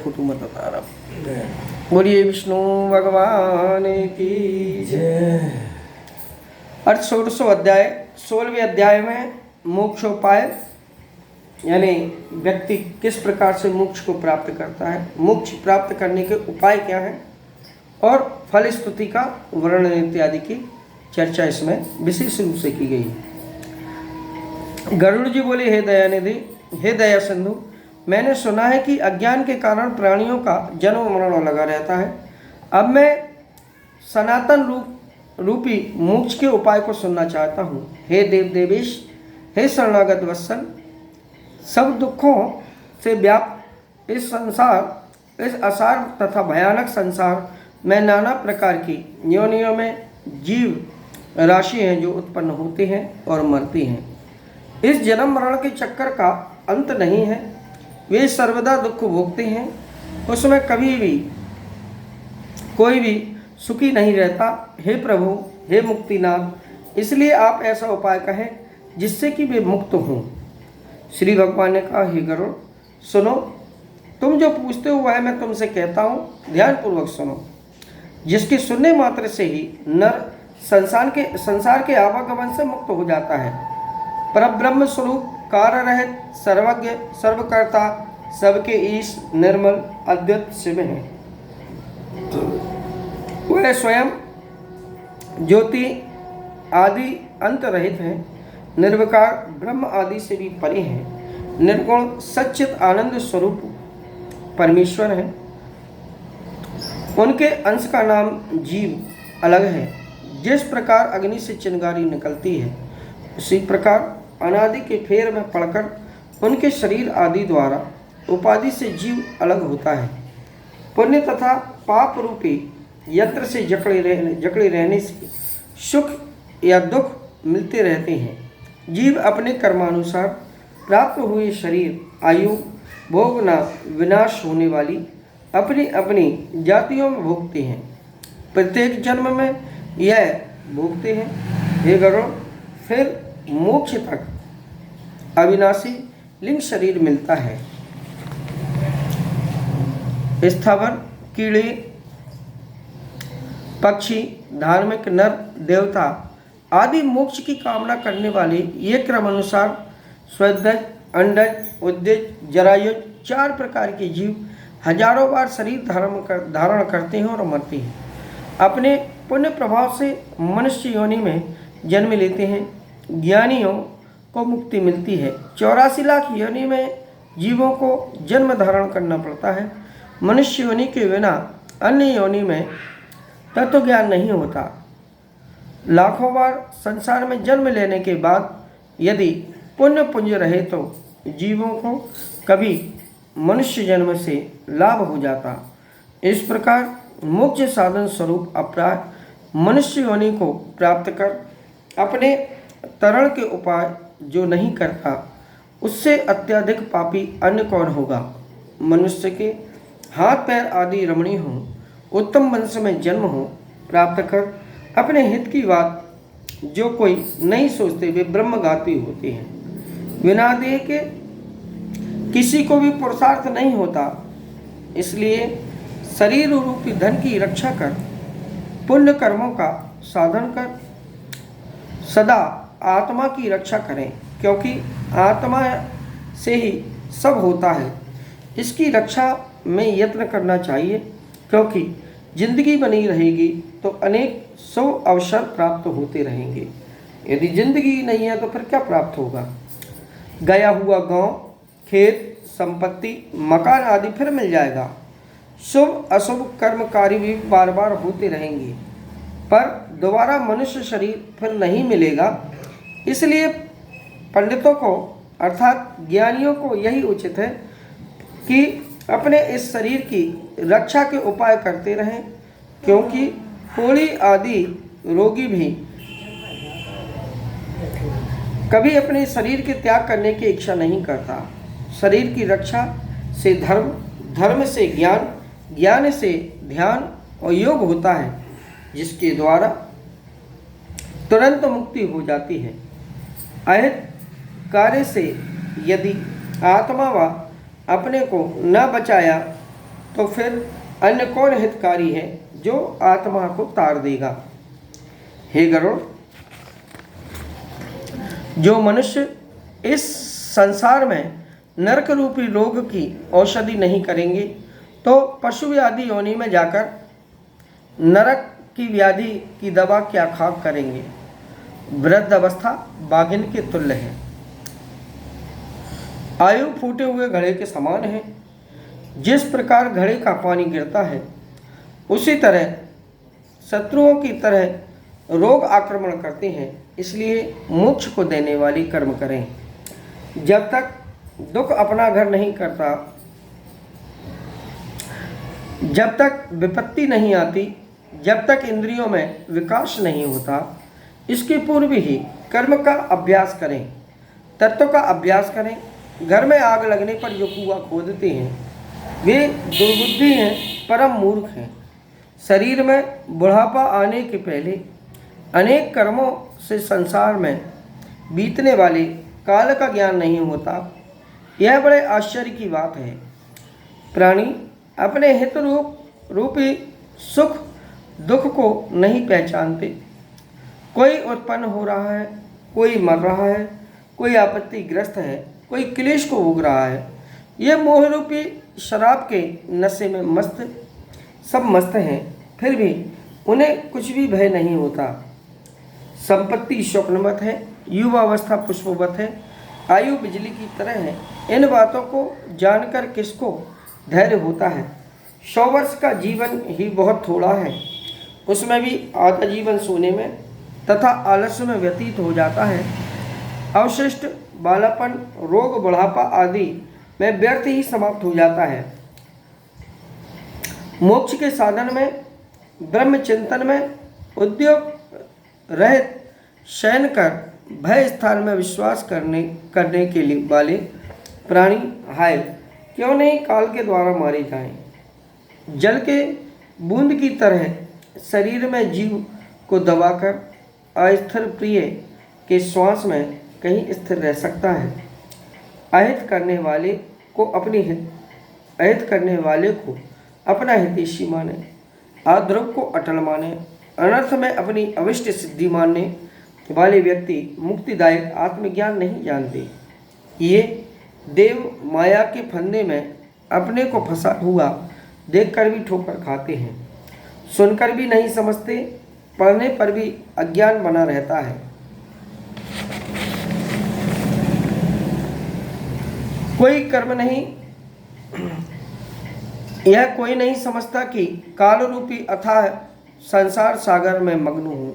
Photo मत बता रहा। बोलिए विष्णु भगवान की जय। अर्थ 16वां अध्याय। 16वें अध्याय में मोक्षोपाय, यानी व्यक्ति किस प्रकार से मोक्ष को प्राप्त करता है, मोक्ष प्राप्त करने के उपाय क्या हैं, और फल स्तुति का वर्णन इत्यादि की चर्चा इसमें विशेष रूप से की गई है। गरुड़ जी बोले, हे दयानिधि, हे दया सिंधु, मैंने सुना है कि अज्ञान के कारण प्राणियों का जन्म मरण लगा रहता है। अब मैं सनातन रूपी मोक्ष के उपाय को सुनना चाहता हूँ। हे देव देवेश, हे शरणागत वत्सल, सब दुखों से व्याप्त इस संसार, इस असार तथा भयानक संसार में नाना प्रकार की योनियों में जीव राशि हैं जो उत्पन्न होती हैं और मरती हैं। इस जन्म मरण के चक्कर का अंत नहीं है। वे सर्वदा दुख भोगते हैं, उसमें कभी भी कोई भी सुखी नहीं रहता। हे प्रभु, हे मुक्तिनाथ, इसलिए आप ऐसा उपाय कहें जिससे कि वे मुक्त हों। श्री भगवान ने कहा, हे गरुड़, सुनो, तुम जो पूछते हो वह मैं तुमसे कहता हूँ, ध्यानपूर्वक सुनो। जिसके सुनने मात्र से ही नर संसार के आवागमन से मुक्त हो जाता है। परब्रह्म स्वरूप, कार्य रहित, सर्वज्ञ, सर्वकर्ता, सबके ईश, निर्मल, अद्वैत शिव है। वह स्वयं ज्योति आदि अंत रहित है, निर्विकार, ब्रह्म आदि से भी परे हैं, निर्गुण, सच्चित आनंद स्वरूप परमेश्वर है। उनके अंश का नाम जीव अलग है। जिस प्रकार अग्नि से चिंगारी निकलती है, उसी प्रकार अनादि के फेर में पड़कर उनके शरीर आदि द्वारा उपाधि से जीव अलग होता है। पुण्य तथा पाप रूपी यंत्र से जकड़े रहने से सुख या दुख मिलते रहते हैं। जीव अपने कर्मानुसार प्राप्त हुए शरीर, आयु, भोगना, विनाश होने वाली अपनी अपनी जातियों में भोगते हैं। प्रत्येक जन्म में यह भोगते हैं। हे गरुड़, फिर मोक्ष तक अविनाशी लिंग शरीर मिलता है। स्थावर, कीड़े, पक्षी, धार्मिक नर, देवता आदि मोक्ष की कामना करने वाले ये क्रम अनुसार स्वदज, अंडज, उद्दज, जरायुज 4 प्रकार के जीव हजारों बार शरीर धारण करते हैं और मरते हैं। अपने पुण्य प्रभाव से मनुष्य योनि में जन्म लेते हैं। ज्ञानियों को मुक्ति मिलती है। 84 लाख योनि में जीवों को जन्म धारण करना पड़ता है। मनुष्य योनि के बिना अन्य योनि में तत्व ज्ञान नहीं होता। लाखों बार संसार में जन्म लेने के बाद यदि पुण्य पुंज रहे तो जीवों को कभी मनुष्य जन्म से लाभ हो जाता। इस प्रकार मोक्ष साधन स्वरूप अपराध मनुष्य योनि को प्राप्त कर अपने तरण के उपाय जो नहीं करता, उससे अत्यधिक पापी अन्य कौन होगा। मनुष्य के हाथ पैर आदि रमणीय हों, उत्तम वंश में जन्म हो प्राप्त कर अपने हित की बात जो कोई नहीं सोचते, वे ब्रह्मघाती होते हैं। बिना देह के किसी को भी पुरुषार्थ नहीं होता। इसलिए शरीर रूपी धन की रक्षा कर, पुण्य कर्मों का साधन कर, सदा आत्मा की रक्षा करें, क्योंकि आत्मा से ही सब होता है। इसकी रक्षा में यत्न करना चाहिए, क्योंकि जिंदगी बनी रहेगी तो अनेक सौ अवसर प्राप्त होते रहेंगे। यदि जिंदगी नहीं है तो फिर क्या प्राप्त होगा। गया हुआ गांव, खेत, संपत्ति, मकान आदि फिर मिल जाएगा। शुभ अशुभ कर्म कार्य भी बार बार होते रहेंगे, पर दोबारा मनुष्य शरीर फिर नहीं मिलेगा। इसलिए पंडितों को अर्थात ज्ञानियों को यही उचित है कि अपने इस शरीर की रक्षा के उपाय करते रहें, क्योंकि कोढ़ी आदि रोगी भी कभी अपने शरीर के त्याग करने की इच्छा नहीं करता। शरीर की रक्षा से धर्म, धर्म से ज्ञान, ज्ञान से ध्यान और योग होता है, जिसके द्वारा तुरंत मुक्ति हो जाती है। अहित कार्य से यदि आत्मा व अपने को न बचाया तो फिर अन्य कौन हितकारी है जो आत्मा को तार देगा। हे गरुड़, जो मनुष्य इस संसार में नरक रूपी रोग की औषधि नहीं करेंगे तो पशु आदि योनि में जाकर नरक की व्याधि की दवा क्या खाक करेंगे। वृद्ध अवस्था बाघिन के तुल्य है, आयु फूटे हुए घड़े के समान है। जिस प्रकार घड़े का पानी गिरता है उसी तरह शत्रुओं की तरह रोग आक्रमण करते हैं। इसलिए मोक्ष को देने वाली कर्म करें। जब तक दुख अपना घर नहीं करता, जब तक विपत्ति नहीं आती, जब तक इंद्रियों में विकास नहीं होता, इसके पूर्व ही कर्म का अभ्यास करें, तत्व का अभ्यास करें। घर में आग लगने पर जो कुआं खोदते हैं वे दुर्बुद्धि हैं, परम मूर्ख हैं। शरीर में बुढ़ापा आने के पहले अनेक कर्मों से संसार में बीतने वाले काल का ज्ञान नहीं होता। यह बड़े आश्चर्य की बात है। प्राणी अपने हित रूपी सुख दुख को नहीं पहचानते। कोई उत्पन्न हो रहा है, कोई मर रहा है, कोई आपत्तिग्रस्त है, कोई क्लेश को भोग रहा है। ये मोह रूपी शराब के नशे में सब मस्त हैं, फिर भी उन्हें कुछ भी भय नहीं होता। संपत्ति स्वप्नवत है, युवावस्था पुष्पवत है, आयु बिजली की तरह है। इन बातों को जानकर किसको धैर्य होता है। 100 वर्ष का जीवन ही बहुत थोड़ा है, उसमें भी आधा जीवन सोने में तथा आलस्य में व्यतीत हो जाता है। अवशिष्ट बालापन, रोग, बुढ़ापा आदि में व्यर्थ ही समाप्त हो जाता है। मोक्ष के साधन में, ब्रह्म चिंतन में, उद्योग रहित शयन कर भय स्थान में विश्वास करने के लिए वाले प्राणी हाय क्यों नहीं काल के द्वारा मारे जाएं। जल के बूंद की तरह शरीर में जीव को दबाकर अस्थिर प्रिय के श्वास में कहीं स्थिर रह सकता है। अहित करने वाले को अपना हितैषी माने, अध्रुव को अटल माने, अनर्थ में अपनी अविष्ट सिद्धि मानने वाले व्यक्ति मुक्तिदायक आत्मज्ञान नहीं जानते। ये देव माया के फंदे में अपने को फंसा हुआ देखकर भी ठोकर खाते हैं, सुनकर भी नहीं समझते, पढ़ने पर भी अज्ञान बना रहता है। कोई कर्म नहीं, यह कोई नहीं समझता कि काल रूपी अथाह संसार सागर में मग्न हूं,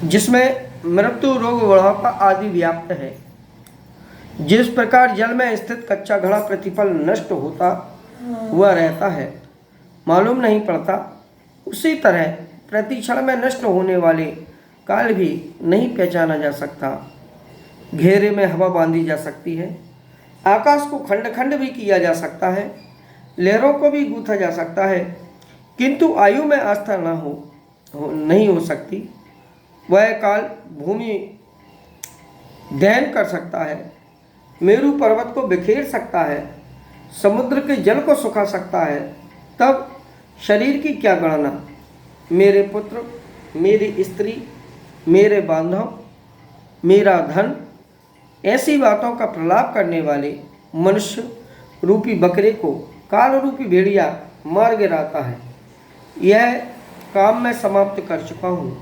जिसमें मृत्यु, रोग, बुढ़ापा आदि व्याप्त है। जिस प्रकार जल में स्थित कच्चा घड़ा प्रतिपल नष्ट होता हुआ रहता है, मालूम नहीं पड़ता, उसी तरह प्रतिक्षण में नष्ट होने वाले काल भी नहीं पहचाना जा सकता। घेरे में हवा बांधी जा सकती है, आकाश को खंड खंड भी किया जा सकता है, लहरों को भी गूंथा जा सकता है, किंतु आयु में आस्था नहीं हो सकती। वह काल भूमि दहन कर सकता है, मेरु पर्वत को बिखेर सकता है, समुद्र के जल को सुखा सकता है। तब शरीर की क्या गणना। मेरे पुत्र, मेरी स्त्री, मेरे बांधव, मेरा धन, ऐसी बातों का प्रलाप करने वाले मनुष्य रूपी बकरे को काल रूपी भेड़िया मार गिराता है। यह काम मैं समाप्त कर चुका हूँ,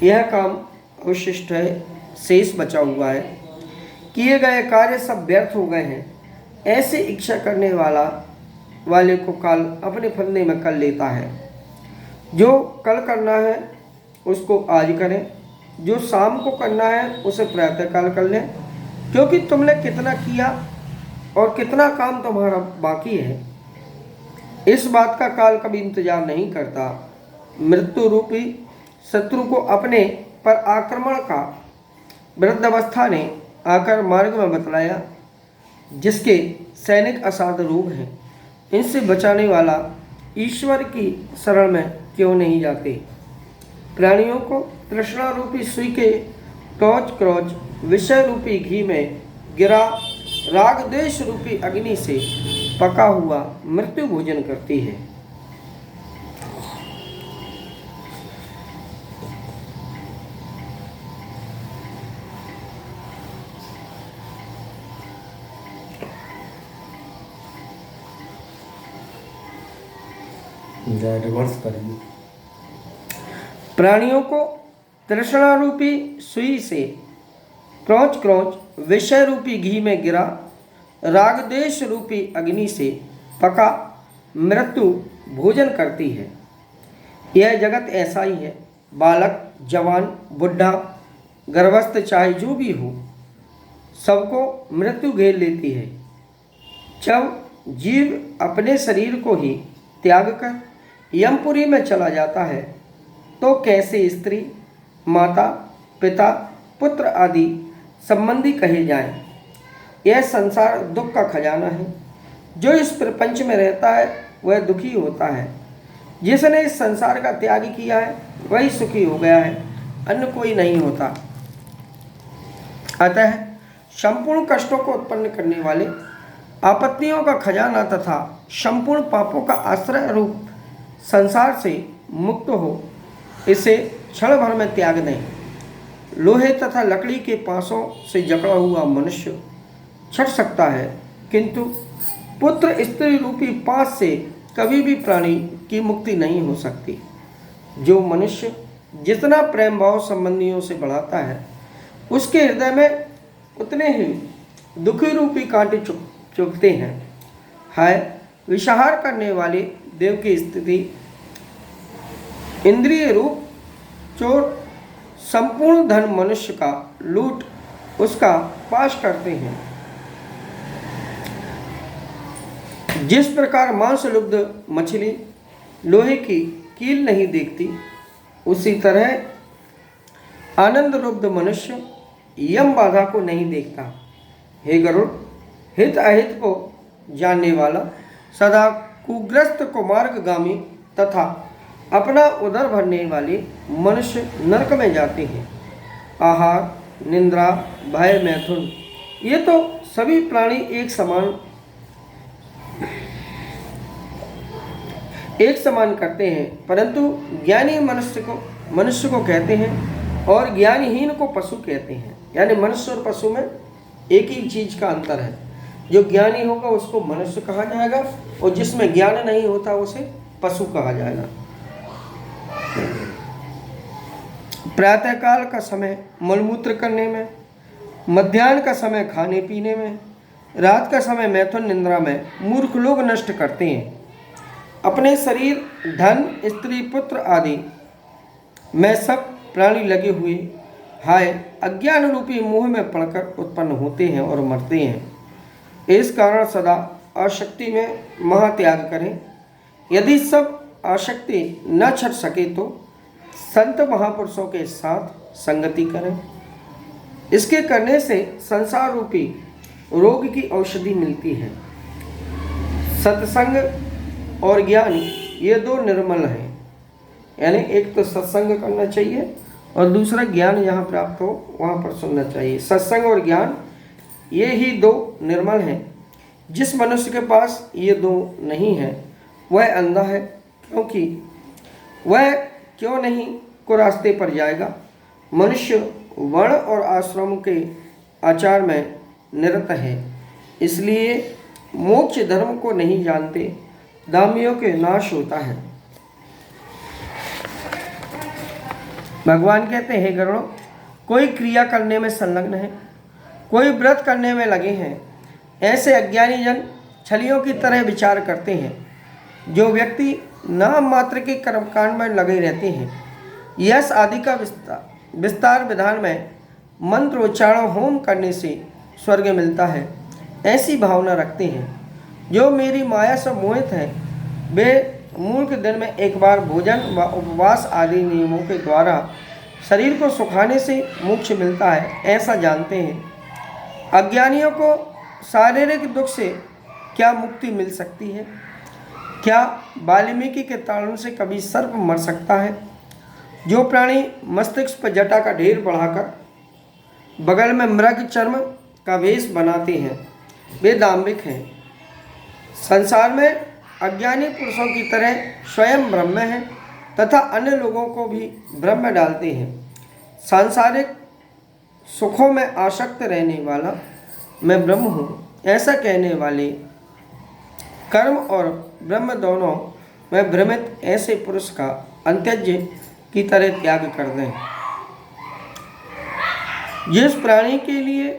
यह काम अवशिष्ट है, शेष बचा हुआ है, किए गए कार्य सब व्यर्थ हो गए हैं। ऐसे इच्छा करने वाले को काल अपने फंदे में कर लेता है। जो कल करना है उसको आज करें, जो शाम को करना है उसे प्रातःकाल कर लें, क्योंकि तुमने कितना किया और कितना काम तुम्हारा बाकी है, इस बात का काल कभी इंतजार नहीं करता। मृत्यु रूपी शत्रु को अपने पर आक्रमण का वृद्धावस्था ने आकर मार्ग में बतलाया, जिसके सैनिक असाध रोग हैं, इनसे बचाने वाला ईश्वर की शरण में क्यों नहीं जाते। प्राणियों को तृष्णा रूपी सुई के टोच क्रोच विषय रूपी घी में गिरा राग द्वेष रूपी अग्नि से पका हुआ मृत्यु भोजन करती है। रिवर्स करेंगे। प्राणियों को तृष्णा रूपी सुई से क्रोच क्रोच विषय रूपी घी में गिरा राग देश रूपी अग्नि से पका मृत्यु भोजन करती है। यह जगत ऐसा ही है। बालक, जवान, बुढ़ा, गर्भस्थ चाहे जो भी हो, सबको मृत्यु घेर लेती है। जब जीव अपने शरीर को ही त्याग कर यमपुरी में चला जाता है तो कैसे स्त्री, माता, पिता, पुत्र आदि संबंधी कहे जाएं। यह संसार दुख का खजाना है। जो इस प्रपंच में रहता है वह दुखी होता है। जिसने इस संसार का त्याग किया है वही सुखी हो गया है, अन्य कोई नहीं होता। अतः संपूर्ण कष्टों को उत्पन्न करने वाले आपत्तियों का खजाना तथा संपूर्ण पापों का आश्रय रूप संसार से मुक्त हो, इसे क्षण भर में त्याग दें। लोहे तथा लकड़ी के पासों से जकड़ा हुआ मनुष्य छट सकता है, किंतु पुत्र स्त्री रूपी पास से कभी भी प्राणी की मुक्ति नहीं हो सकती। जो मनुष्य जितना प्रेम भाव संबंधियों से बढ़ाता है, उसके हृदय में उतने ही दुखी रूपी कांटे चुभते हैं। हाय विषाहार करने वाले देव की स्थिति, इंद्रिय रूप चोर संपूर्ण धन मनुष्य का लूट उसका पाश करते हैं। जिस प्रकार मांस लुब्ध मछली लोहे की कील नहीं देखती, उसी तरह आनंद लुब्ध मनुष्य यम बाधा को नहीं देखता। हे गरुड़, हित अहित को जानने वाला, सदा कुग्रस्त को मार्गगामी तथा अपना उदर भरने वाले मनुष्य नरक में जाते हैं। आहार, निंद्रा, भय, मैथुन, ये तो सभी प्राणी एक समान करते हैं, परंतु ज्ञानी मनुष्य को कहते हैं और ज्ञानहीन को पशु कहते हैं। यानी मनुष्य और पशु में एक ही चीज का अंतर है। जो ज्ञानी होगा उसको मनुष्य कहा जाएगा और जिसमें ज्ञान नहीं होता उसे पशु कहा जाएगा। प्रातःकाल का समय मलमूत्र करने में, मध्याह्न का समय खाने पीने में, रात का समय मैथुन निंद्रा में मूर्ख लोग नष्ट करते हैं। अपने शरीर, धन, स्त्री, पुत्र आदि में सब प्राणी लगे हुए हाय अज्ञान रूपी मोह में पड़कर उत्पन्न होते हैं और मरते हैं। इस कारण सदा आसक्ति में महात्याग करें। यदि सब आसक्ति न छट सके तो संत महापुरुषों के साथ संगति करें। इसके करने से संसार रूपी रोग की औषधि मिलती है। सत्संग और ज्ञान ये दो निर्मल हैं। यानी एक तो सत्संग करना चाहिए और दूसरा ज्ञान जहाँ प्राप्त हो वहाँ पर सुनना चाहिए। सत्संग और ज्ञान ये ही दो निर्मल हैं। जिस मनुष्य के पास ये दो नहीं है वह अंधा है, क्योंकि वह क्यों नहीं को रास्ते पर जाएगा। मनुष्य वर्ण और आश्रम के आचार में निरत है, इसलिए मोक्ष धर्म को नहीं जानते। दामियों के नाश होता है। भगवान कहते हैं, गरुड़ों, कोई क्रिया करने में संलग्न है, कोई व्रत करने में लगे हैं। ऐसे अज्ञानी जन छलियों की तरह विचार करते हैं। जो व्यक्ति नाम मात्र के कर्मकांड में लगे रहते हैं, यश आदि का विस्तार विधान में मंत्र उच्चारण होम करने से स्वर्ग मिलता है, ऐसी भावना रखते हैं। जो मेरी माया से मोहित हैं, वे मूर्ख दिन में एक बार भोजन व उपवास आदि नियमों के द्वारा शरीर को सुखाने से मोक्ष मिलता है, ऐसा जानते हैं। अज्ञानियों को शारीरिक दुख से क्या मुक्ति मिल सकती है? क्या वाल्मीकि के ताड़न से कभी सर्प मर सकता है? जो प्राणी मस्तिष्क पर जटा का ढेर बढ़ाकर बगल में मृग चर्म का वेश बनाते हैं, वे दाम्भिक हैं। संसार में अज्ञानी पुरुषों की तरह स्वयं ब्रह्म हैं तथा अन्य लोगों को भी ब्रह्म डालते हैं। सांसारिक सुखों में आसक्त रहने वाला मैं ब्रह्म हूँ ऐसा कहने वाले कर्म और ब्रह्म दोनों में भ्रमित ऐसे पुरुष का अंत्यज्य की तरह त्याग कर दें। जिस प्राणी के लिए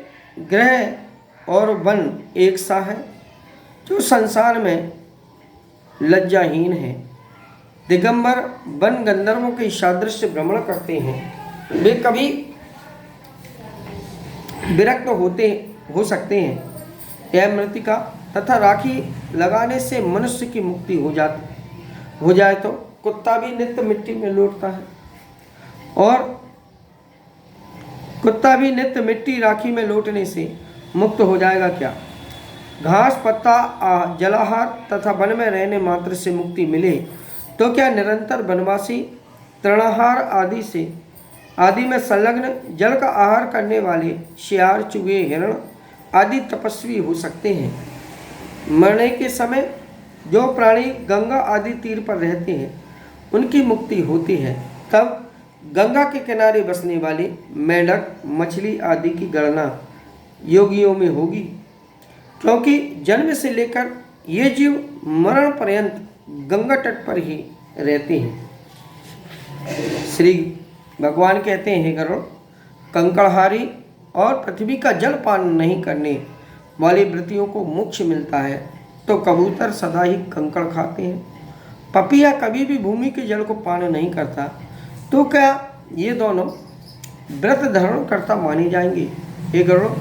ग्रह और वन एक सा है, जो संसार में लज्जाहीन है, दिगंबर वन गंधर्वों के सादृश्य भ्रमण करते हैं, वे कभी विरक्त हो सकते हैं। यह मृतिका तथा राखी लगाने से मनुष्य की मुक्ति हो जाए तो कुत्ता भी नित्य मिट्टी में लौटता है, और कुत्ता भी नित्य मिट्टी राखी में लौटने से मुक्त हो जाएगा क्या? घास पत्ता जलाहार तथा वन में रहने मात्र से मुक्ति मिले तो क्या निरंतर वनवासी तृणाहार आदि में संलग्न जल का आहार करने वाले शियार, चूहे, हिरण आदि तपस्वी हो सकते हैं? मरने के समय जो प्राणी गंगा आदि तीर पर रहते हैं उनकी मुक्ति होती है। तब गंगा के किनारे बसने वाले मेंढक, मछली आदि की गणना योगियों में होगी, क्योंकि जन्म से लेकर ये जीव मरण पर्यंत गंगा तट पर ही रहते हैं। श्री भगवान कहते हैं, गरुड़, कंकड़हारी और पृथ्वी का जल पान नहीं करने वाली वृत्तियों को मोक्ष मिलता है, तो कबूतर सदा ही कंकड़ खाते हैं। पपीहा कभी भी भूमि के जल को पान नहीं करता, तो क्या ये दोनों व्रत धारण करता माने जाएंगे? हे गरुड़,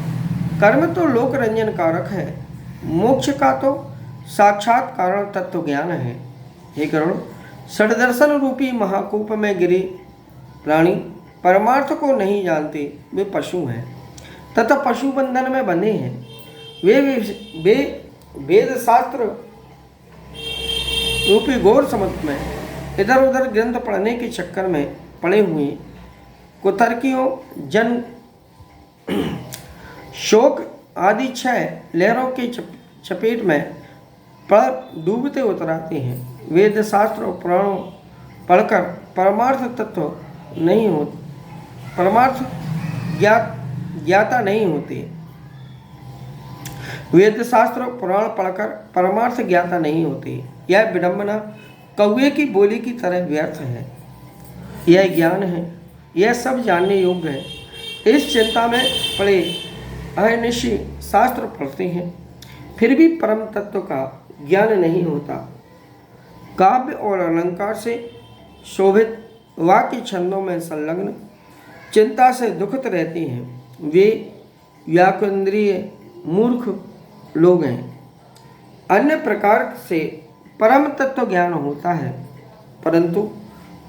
कर्म तो लोक रंजन कारक है, मोक्ष का तो साक्षात कारण तत्व ज्ञान है। हे गरुड़, षड्दर्शन रूपी महाकूप में गिरे प्राणी परमार्थ को नहीं जानते, वे पशु हैं तथा पशु बंधन में बंधे हैं। वे वेद शास्त्र रूपी घोर समुद्र में इधर उधर ग्रंथ पढ़ने के चक्कर में पड़े हुए कुतर्कियों, जन शोक आदि क्षय लहरों के चपेट में पड़ डूबते उतराते हैं। वेद शास्त्र और पुराणों पढ़कर परमार्थ ज्ञाता नहीं होते। वेद शास्त्र और पुराण पढ़कर परमार्थ ज्ञाता नहीं होते। यह विडंबना कौवे की बोली की तरह व्यर्थ है। यह ज्ञान है, यह सब जानने योग्य है। इस चिंता में पड़े अहर्निशी शास्त्र पढ़ते हैं, फिर भी परम तत्व का ज्ञान नहीं होता। काव्य और अलंकार से शोभित वाक्य छंदों में संलग्न चिंता से दुखित रहते हैं। वे व्याकुंद्रीय मूर्ख लोग हैं। अन्य प्रकार से परम तत्व ज्ञान होता है, परंतु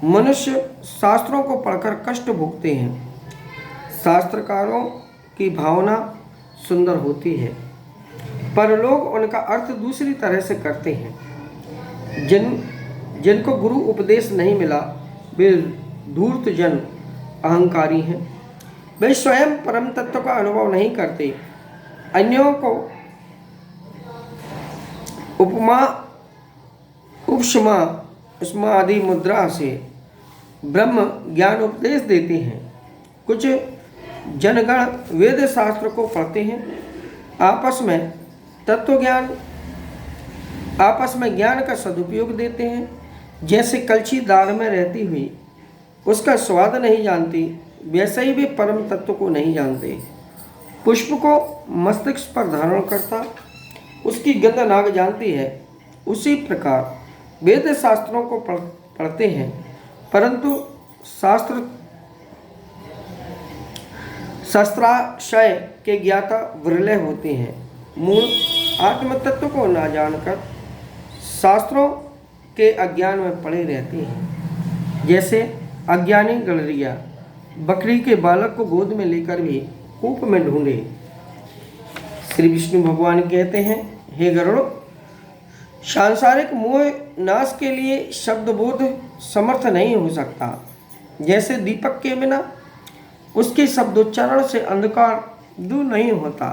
मनुष्य शास्त्रों को पढ़कर कष्ट भोगते हैं। शास्त्रकारों की भावना सुंदर होती है, पर लोग उनका अर्थ दूसरी तरह से करते हैं। जिनको गुरु उपदेश नहीं मिला वे धूर्त जन अहंकारी हैं। वे स्वयं परम तत्व का अनुभव नहीं करते, अन्यों को उपमा, उपशमा, उष्मा आदि मुद्रा से ब्रह्म ज्ञान उपदेश देते हैं। कुछ जनगण वेद शास्त्र को पढ़ते हैं, आपस में ज्ञान का सदुपयोग देते हैं। जैसे कलछी दाढ़ में रहती हुई उसका स्वाद नहीं जानती, वैसे ही वे परम तत्व को नहीं जानते। पुष्प को मस्तिष्क पर धारण करता उसकी गंध नाक जानती है, उसी प्रकार वेद शास्त्रों को पढ़ते हैं, परंतु शस्त्राशय के ज्ञाता विरले होते हैं। मूल आत्म तत्व को ना जानकर शास्त्रों के अज्ञान में पड़े रहते हैं। जैसे अज्ञानी गड़रिया बकरी के बालक को गोद में लेकर भी कूप में ढूंढे। श्री विष्णु भगवान कहते हैं, हे गरुड़, सांसारिक मोह नाश के लिए शब्दबोध समर्थ नहीं हो सकता। जैसे दीपक के बिना उसके शब्दोच्चारण से अंधकार दूर नहीं होता,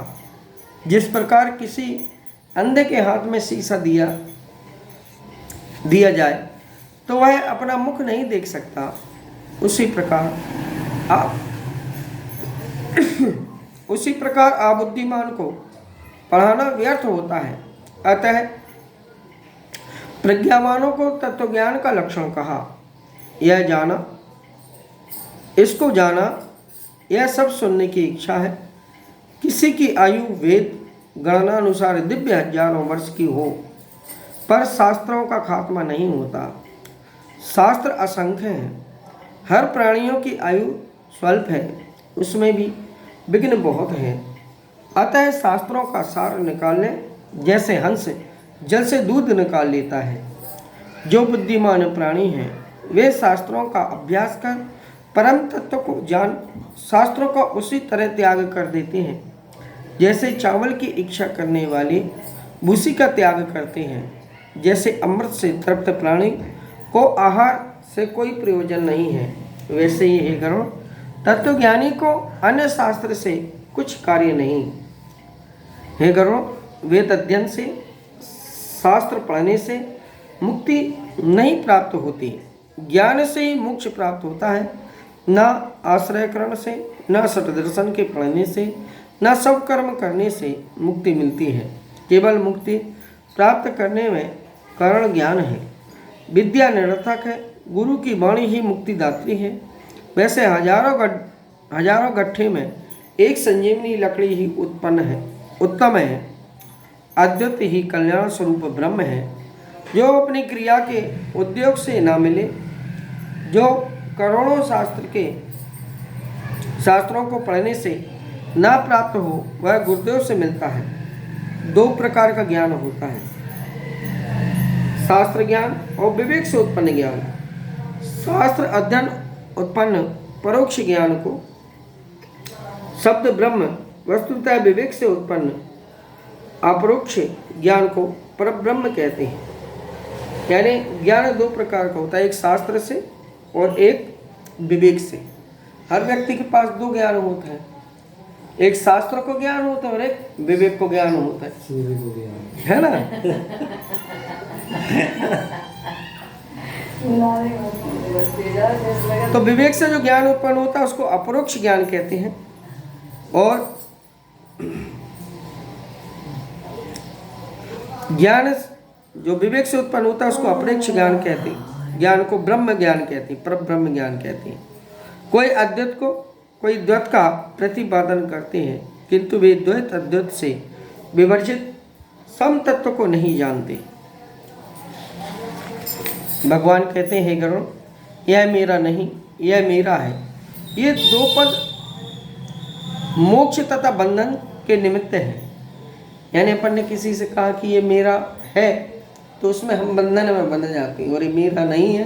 जिस प्रकार किसी अंधे के हाथ में शीशा दिया जाए तो वह अपना मुख नहीं देख सकता, उसी प्रकार अबुद्धिमान को पढ़ाना व्यर्थ होता है। अतः प्रज्ञावानों को तत्वज्ञान का लक्षण कहा। यह जाना, इसको जाना, यह सब सुनने की इच्छा है। किसी की आयु वेद गणना अनुसार दिव्य हजारों वर्ष की हो, पर शास्त्रों का खात्मा नहीं होता। शास्त्र असंख्य हैं, हर प्राणियों की आयु स्वल्प है, उसमें भी विघ्न बहुत हैं। अतः शास्त्रों का सार निकालने जैसे हंस जल से दूध निकाल लेता है। जो बुद्धिमान प्राणी हैं वे शास्त्रों का अभ्यास कर परम तत्व को जान शास्त्रों का उसी तरह त्याग कर देते हैं जैसे चावल की इच्छा करने वाले भूसी का त्याग करते हैं। जैसे अमृत से तृप्त प्राणी को आहार से कोई प्रयोजन नहीं है, वैसे ही हे गरुण, तत्वज्ञानी को अन्य शास्त्र से कुछ कार्य नहीं। हे गरुण, वेद अध्ययन से, शास्त्र पढ़ने से मुक्ति नहीं प्राप्त होती, ज्ञान से ही मोक्ष प्राप्त होता है। न आश्रयकरण से, न सतदर्शन के पढ़ने से, न सब कर्म करने से मुक्ति मिलती है। केवल मुक्ति प्राप्त करने में कारण ज्ञान है। विद्या निरर्थक है, गुरु की वाणी ही मुक्तिदात्री है। वैसे हजारों गट्ठे में एक संजीवनी लकड़ी ही उत्तम है। अद्वैत ही कल्याण स्वरूप ब्रह्म है, जो अपनी क्रिया के उद्योग से ना मिले। जो करोड़ों शास्त्रों को पढ़ने से ना प्राप्त हो, वह गुरुदेव से मिलता है। दो प्रकार का ज्ञान होता है, शास्त्र ज्ञान और विवेक से उत्पन्न ज्ञान। शास्त्र अध्ययन उत्पन्न परोक्ष ज्ञान को शब्द ब्रह्म, वस्तुतः विवेक से उत्पन्न अपरोक्ष ज्ञान को परब्रह्म कहते हैं। यानी ज्ञान दो प्रकार का होता है, एक शास्त्र से और एक विवेक से। हर व्यक्ति के पास दो ज्ञान होते हैं, एक शास्त्र को ज्ञान होता है और एक विवेक को ज्ञान होता है ना। तो विवेक से जो ज्ञान उत्पन्न होता है उसको अपरोक्ष ज्ञान कहते हैं, और ज्ञान जो विवेक से उत्पन्न होता है उसको अपरोक्ष ज्ञान कहते हैं। ज्ञान को ब्रह्म ज्ञान कहते हैं, परब्रह्म ज्ञान कहते हैं। कोई अद्वैत को, कोई द्वैत का प्रतिपादन करते हैं, किंतु वे द्वैत अद्वैत से विवर्जित सम तत्व को नहीं जानते। भगवान कहते हैं, हे गरुण, यह मेरा नहीं, यह मेरा है। ये दो पद मोक्ष तथा बंधन के निमित्त है। यानी अपन ने किसी से कहा कि ये मेरा है तो उसमें हम बंधन में बंध जाते हैं, और ये मेरा नहीं है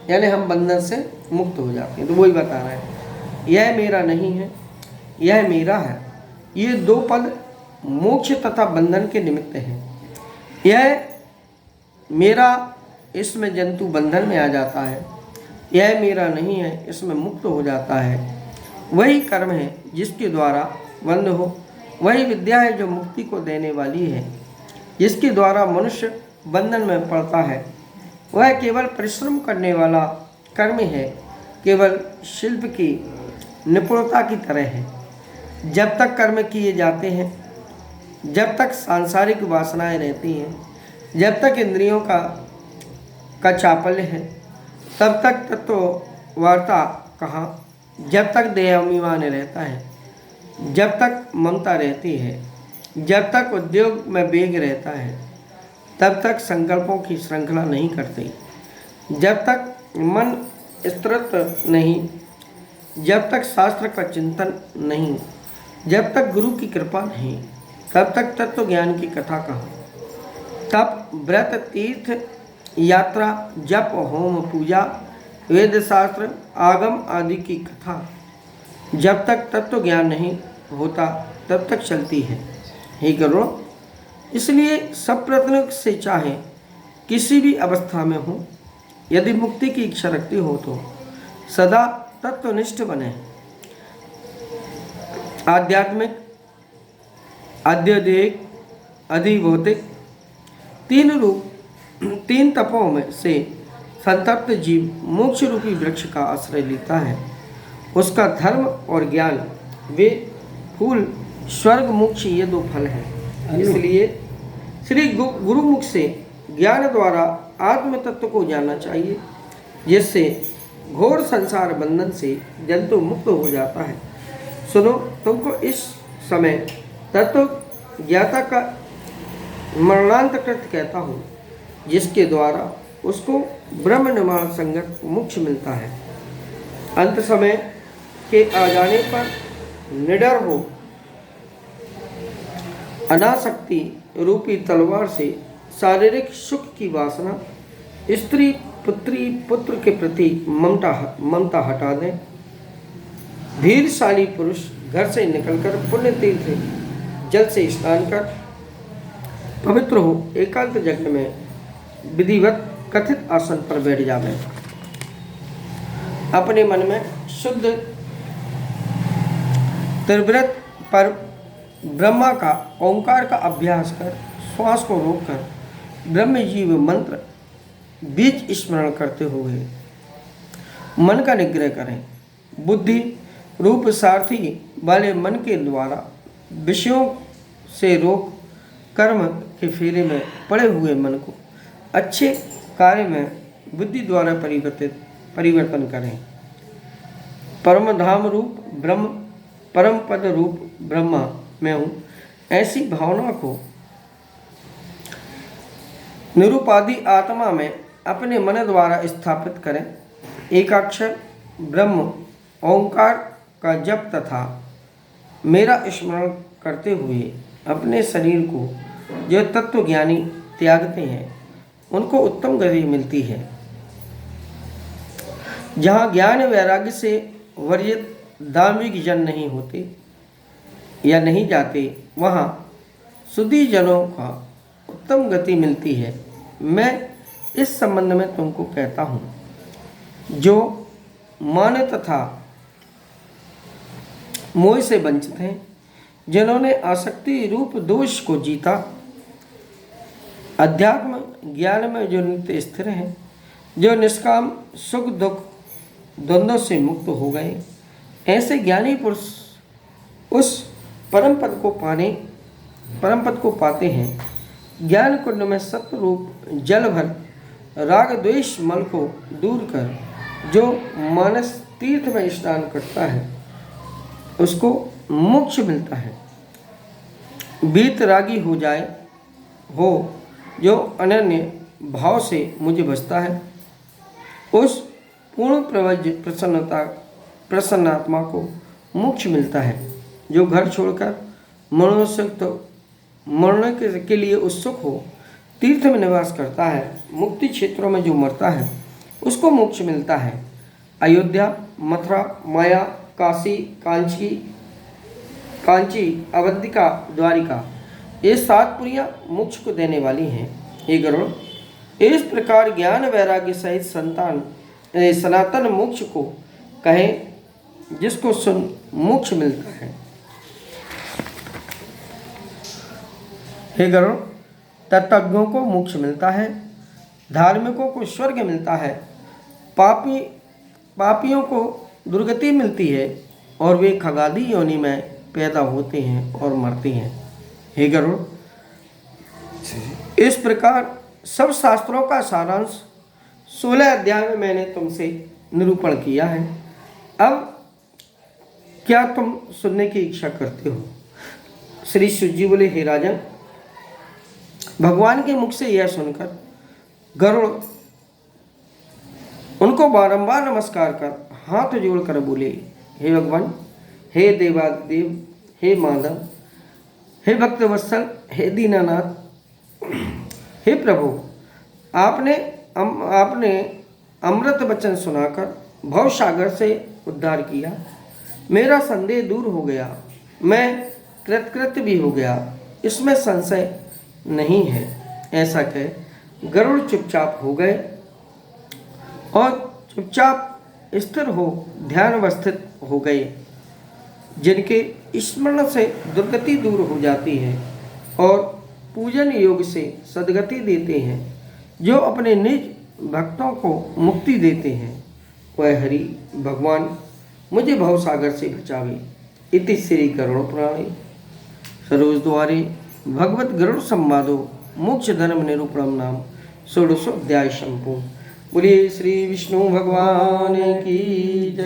यानी हम बंधन से मुक्त हो जाते हैं। तो वही बता रहा है, यह मेरा नहीं है, यह मेरा है। ये दो पद मोक्ष तथा बंधन के निमित्त हैं। यह मेरा, इसमें जंतु बंधन में आ जाता है। यह मेरा नहीं है, इसमें मुक्त हो जाता है। वही कर्म है जिसके द्वारा बंध हो, वही विद्या है जो मुक्ति को देने वाली है। जिसके द्वारा मनुष्य बंधन में पड़ता है वह केवल परिश्रम करने वाला कर्म है, केवल शिल्प की निपुणता की तरह है। जब तक कर्म किए जाते हैं, जब तक सांसारिक वासनाएं रहती हैं, जब तक इंद्रियों का चापल्य है, तब तक तत्ववार्ता कहाँ। जब तक देहाभिमान रहता है, जब तक ममता रहती है, जब तक उद्योग में वेग रहता है, तब तक संकल्पों की श्रृंखला नहीं करते। जब तक मन स्थिर नहीं, जब तक शास्त्र का चिंतन नहीं, जब तक गुरु की कृपा नहीं, तब तक तत्व ज्ञान की कथा कहाँ। तप, व्रत, तीर्थ यात्रा, जप, होम, पूजा, वेद शास्त्र, आगम आदि की कथा जब तक तत्व ज्ञान नहीं होता तब तक चलती है। हे गरुड़, इसलिए सब प्रयत्न से चाहे किसी भी अवस्था में हो, यदि मुक्ति की इच्छा रखती हो तो सदा तत्वनिष्ठ बने। आध्यात्मिक आध्यात्मिक, अधिभौतिक, तीन तपों में से संतप्त जीव मोक्ष रूपी वृक्ष का आश्रय लेता है। उसका धर्म और ज्ञान, वे फूल स्वर्ग मोक्ष, ये दो फल हैं। इसलिए श्री गुरुमुख से ज्ञान द्वारा आत्म तत्व को जानना चाहिए, जिससे घोर संसार बंधन से जंतु मुक्त हो जाता है। सुनो, तुमको इस समय तत्व ज्ञाता का मरणांतकृत कहता हूँ, जिसके द्वारा उसको ब्रह्म निर्माण संगत मोक्ष मिलता है। अंत समय के आ जाने पर निडर हो अनासक्ति रूपी तलवार से शारीरिक सुख की वासना, स्त्री पुत्री पुत्र के प्रति ममता हटा दें। धीरशाली पुरुष घर से निकलकर पुण्य तीर्थ जल से स्नान कर पवित्र हो एकांत जगह में विधिवत कथित आसन पर बैठ जावे। अपने मन में शुद्ध त्रिव्रत पर ब्रह्मा का ओंकार का अभ्यास कर श्वास को रोककर ब्रह्म जीव मंत्र बीज स्मरण करते हुए मन का निग्रह करें। बुद्धि रूप सारथी वाले मन के द्वारा विषयों से रोक कर्म के फेरे में पड़े हुए मन को अच्छे कार्य में बुद्धि द्वारा परिवर्तन करें। परम धाम रूप ब्रह्म, परम पद रूप ब्रह्मा में हूँ, ऐसी भावना को निरुपाधि आत्मा में अपने मन द्वारा स्थापित करें। एकाक्षर ब्रह्म ओंकार का जप तथा मेरा स्मरण करते हुए अपने शरीर को जो तत्वज्ञानी त्यागते हैं, उनको उत्तम गति मिलती है। जहाँ ज्ञान वैराग्य से वर्जित दाम्भिक जन नहीं होते या नहीं जाते, वहाँ सुधी जनों का उत्तम गति मिलती है। मैं इस संबंध में तुमको कहता हूँ, जो मान तथा मोह से वंचित हैं, जिन्होंने आसक्ति रूप दोष को जीता, अध्यात्म ज्ञान में जो नित्य स्थिर हैं, जो निष्काम सुख दुख द्वंद्वों से मुक्त हो गए, ऐसे ज्ञानी पुरुष उस परम पद को पाते हैं। ज्ञान कुंड में सत्व रूप जल भर राग द्वेष मल को दूर कर जो मानस तीर्थ में स्नान करता है, उसको मोक्ष मिलता है। वीतरागी हो जो अनन्य भाव से मुझे बसता है, उस पूर्ण प्रवज्य प्रसन्नात्मा को मोक्ष मिलता है। जो घर छोड़कर मरने के लिए उत्सुक हो तीर्थ में निवास करता है, मुक्ति क्षेत्रों में जो मरता है, उसको मोक्ष मिलता है। अयोध्या, मथुरा, माया, काशी, कांची, अवंतिका, द्वारिका, ये 7 पुरियां मोक्ष को देने वाली हैं। हे गरुड़, इस प्रकार ज्ञान वैराग्य सहित सनातन मोक्ष को कहें, जिसको सुन मोक्ष मिलता है। हे गरुड़, तत्वज्ञों को मोक्ष मिलता है, धार्मिकों को स्वर्ग मिलता है, पापियों को दुर्गति मिलती है और वे खगादी योनि में पैदा होते हैं और मरते हैं। हे गरुड़, इस प्रकार सब शास्त्रों का सारांश 16 अध्याय में मैंने तुमसे निरूपण किया है। अब क्या तुम सुनने की इच्छा करते हो? श्री शिव जी बोले, हे राजन, भगवान के मुख से यह सुनकर गरुड़ उनको बारंबार नमस्कार कर हाथ जोड़कर बोले, हे भगवान, हे देवादेव, हे माधव, हे भक्तवत्सल, हे दीनानाथ, हे प्रभु, आपने अमृत वचन सुनाकर भव सागर से उद्धार किया। मेरा संदेह दूर हो गया, मैं कृतकृत्य भी हो गया, इसमें संशय नहीं है। ऐसा कह गरुड़ चुपचाप हो गए और चुपचाप स्थिर हो ध्यान अवस्थित हो गए। जिनके स्मरण से दुर्गति दूर हो जाती है और पूजन योग से सद्गति देते हैं, जो अपने निज भक्तों को मुक्ति देते हैं, वह हरि भगवान मुझे भवसागर से बचावे। इति श्री गरुड़ पुराणे सरोजद्वारे भगवत गरुड़ संवादो मोक्ष धर्म निरूपणम नाम षोडशोध्याय संपूर्ण। बोलिए श्री विष्णु भगवान की जय।